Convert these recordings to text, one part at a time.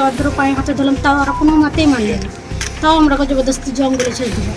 অর্ধ পায়ে হাতে ধরলাম, তাও ওরা কোনো মতেই মানল না, তাও আমরা জবরদস্তি জঙ্গলে ছেড়ে দিল।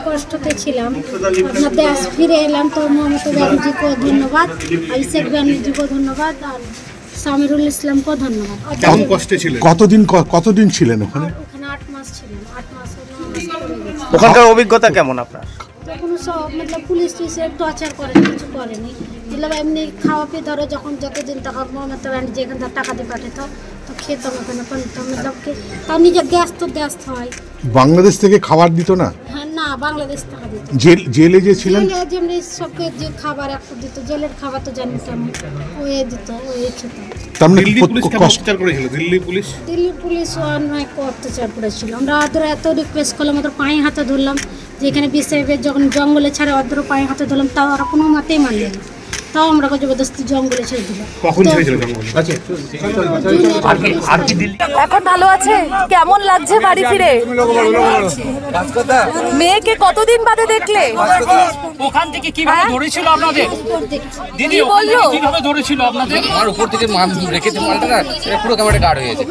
কষ্টতে ছিলাম, আপনার দেশ ফিরে এলাম। তো মমতা ব্যানার্জিকে ধন্যবাদ, আইসেক ব্যানার্জিকে ধন্যবাদ, আর সামিরুল ইসলামকে ধন্যবাদ। কতদিন ছিলেন ওখানে? ওখানে 8 মাস ছিলেন। 8 মাস ওখানকার অভিজ্ঞতা কেমন আপনার? কোনো সব পুলিশ টর্চার করে কিছু করেনি, এমনি খাওয়া পেয়ে ধরো যখন যতদিন টাকা মমতা ব্যানার্জি এখান থেকে টাকা দিয়ে পাঠাতো তো খেতাম ওখানে, তাও নিজের গ্যাস তো গ্যাস হয়। বাংলাদেশ থেকে খাবার দিত না? হ্যাঁ, না, বাংলাদেশ টাকা দিত। জেলে যে ছিলেন যেমনি সবকে যে খাবার একটু দিত, জেলের খাবার তো জানি কেমন, ওই দিত, ওই খেতাম। দিল্লি পুলিশ অনেক অত্যাচার করেছিল। আমরা ওদের এত রিকোয়েস্ট করলাম, ওদের পায়ে হাতে ধরলাম যে এখানে বিএসএফের যখন জঙ্গলে ছাড়ে ওদের পায়ে হাতে ধরলাম, তাও ওরা কোনো মতেই মানল না, তাও আমরা জবরদস্তি জঙ্গলে ছেড়ে দিল। এখন ভালো আছে? কেমন লাগছে বাড়ি ফিরে? মেয়েকে কতদিন বাদে দেখলে? ওখান থেকে কিভাবে ধরেছিল আপনাদের? দিদি বললো কিভাবে ধরেছিল আপনাদের? আমার উপর থেকে রেখেছে মালটা না, পুরো ক্যামেরা গার্ড হয়ে গেছে।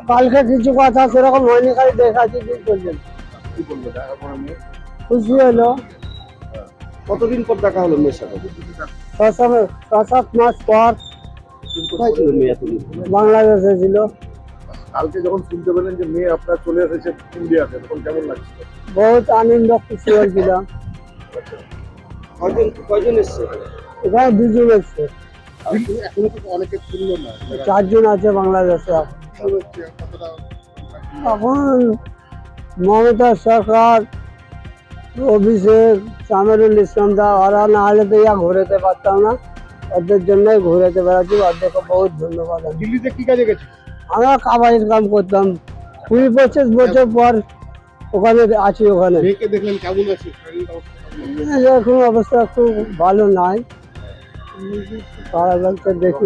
কালকে কিছু কথা সেরকম হয়নি, খালি দেখাচ্ছি খুশি হলো। কতদিন পর দেখা হলো মেয়ের সাথে? 6-7 মাস পর। কোথায় ছিল মেয়ে? বাংলাদেশে ছিল। কালকে যখন শুনতে পেলেন যে মেয়ে আপনার চলে এসেছে ইন্ডিয়াতে, তখন কেমন লাগছিল? বহুত আনন্দ, খুশি হয়েছিলাম। কয়জন এসছে? এখানে 2 জন এসছে, এখনো তো অনেকে শুনলো না। 4 জন আছে বাংলাদেশে। এখন মমতা সরকার, অভিষেক, সামিরুল ইসলাম দা, ওরা না হলে তো ঘুরেতে পারতাম না, ওদের জন্যই ঘুরেতে বেড়াচ্ছি। ওদেরকে বহুত ধন্যবাদ। দিল্লিতে কি কাজে গেছে? আমরা খাবারের কাম করতাম, 20-25 বছর পর ওখানে আছি। ওখানে দেখলেন কেমন আছে? এখন অবস্থা একটু ভালো নাই, দেখি।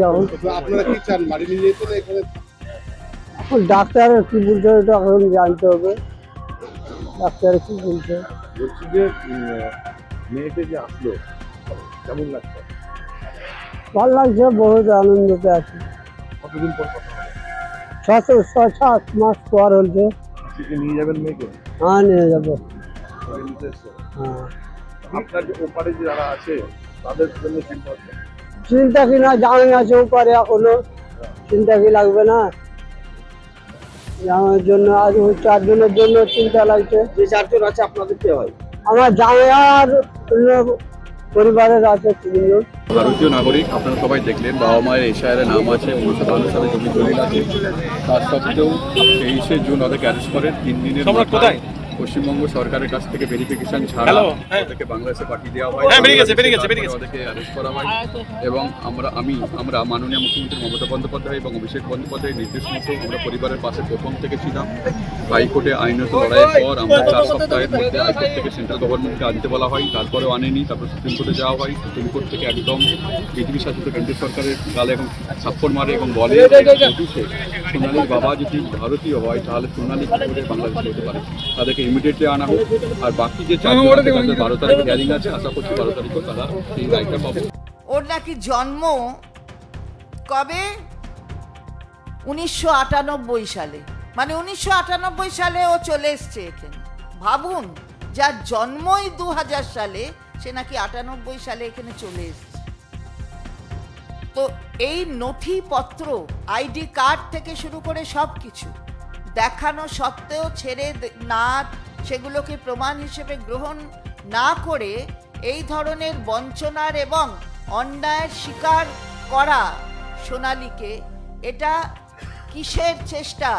আপনারা কি চান, বাড়ি নিয়ে যেতে না এখানে? এখন ডাক্তারের কি বলছে ওটা এখন জানতে হবে, ডাক্তার কি বলছে। বলছি যে মেয়েকে যে আসলো কেমন লাগছে? ভালো লাগছে, বহুত আনন্দতে আছি। কতদিন পর কথা হলো? 6-7 মাস পর হচ্ছে। নিয়ে যাবেন মেয়েকে? হ্যাঁ, নিয়ে যাবো। হ্যাঁ। আপনার যে ওপারে যারা আছে তাদের জন্য চিন্তা কি না, জামাই আছে ওপারে, এখনো চিন্তা কি লাগবে না? জামাইয়ের জন্য আজ 4 জনের জন্য চিন্তা লাগছে। যে 4 জন আছে আপনাদের কে হয়? আমার জামাই আর পরিবারের আছে 3 জন। ভারতীয় নাগরিক, আপনারা সবাই দেখলেন, বাবা মায়ের এশায়ারে নাম আছে, 1952 সালে জমি দলিল আছে, তার সত্ত্বেও 23শে জুন ওদেরকে অ্যারেস্ট করেন। 3 দিনের কোথায় পশ্চিমবঙ্গ সরকারের কাছ থেকে ভেরিফিকেশন ছাড়া ওদেরকে বাংলাদেশে পাঠিয়ে দেওয়া হয়, ওদেরকে অ্যারেস্ট করা হয়। এবং আমরা মাননীয় মুখ্যমন্ত্রী মমতা বন্দ্যোপাধ্যায় এবং অভিষেক বন্দ্যোপাধ্যায়ের নির্দেশ মতো আমরা পরিবারের পাশে প্রথম থেকে ছিলাম। হাইকোর্টে আইনত লড়াইয়ের পর আমরা 4 সপ্তাহের মধ্যে হাইকোর্ট থেকে সেন্ট্রাল গভর্নমেন্টকে আনতে বলা হয়, তারপরেও আনেনি। তারপর সুপ্রিম কোর্টে যাওয়া হয়, সুপ্রিম কোর্ট থেকে একদম বিজেপি শাসিত কেন্দ্রীয় সরকারের গালে এবং থাপ্পড় মারে এবং বলে সোনালীর বাবা যদি ভারতীয় হয় তাহলে সোনালী বাংলাদেশে হতে পারে, তাদেরকে ইমিডিয়েটলি আনা হোক। আর বাকি যে 4 জন 12 তারিখে হিয়ারিং আছে, আশা করছি 12 তারিখও তারা সেই রায়টা পাবে। ওর নাকি জন্ম কবে? 1998 সালে, মানে 1998 সালে ও চলে এসছে এখানে। ভাবুন, যার জন্মই 2000 সালে, সে নাকি 98 সালে এখানে চলে এসছে। তো এই নথিপত্র, আইডি কার্ড থেকে শুরু করে সব কিছু দেখানো সত্ত্বেও ছেড়ে না, সেগুলোকে প্রমাণ হিসেবে গ্রহণ না করে এই ধরনের বঞ্চনার এবং অন্যায়ের শিকার করা সোনালীকে, এটা কিসের চেষ্টা?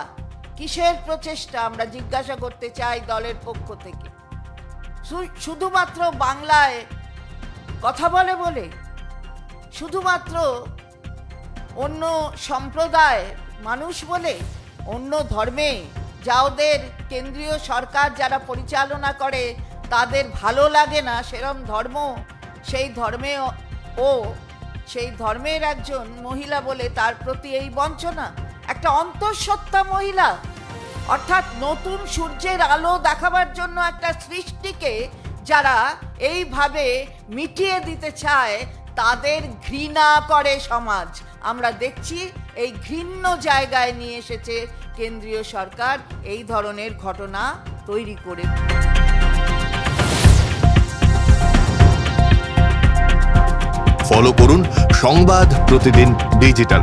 কিসের প্রচেষ্টা আমরা জিজ্ঞাসা করতে চাই দলের পক্ষ থেকে। শুধুমাত্র বাংলায় কথা বলে বলে, শুধুমাত্র অন্য সম্প্রদায় মানুষ বলে, অন্য ধর্মে যাদের কেন্দ্রীয় সরকার যারা পরিচালনা করে তাদের ভালো লাগে না সেরকম ধর্ম, সেই ধর্মে ও সেই ধর্মের একজন মহিলা বলে তার প্রতি এই বঞ্চনা। একটা অন্তঃসত্ত্বা মহিলা, অর্থাৎ নতুন সূর্যের আলো দেখাবার জন্য একটা সৃষ্টিকে যারা এইভাবে মিটিয়ে দিতে চায় তাদের ঘৃণা করে সমাজ। আমরা দেখছি এই ঘৃণ্য জায়গায় নিয়ে এসেছে কেন্দ্রীয় সরকার এই ধরনের ঘটনা তৈরি করে। ফলো করুন সংবাদ প্রতিদিন ডিজিটাল।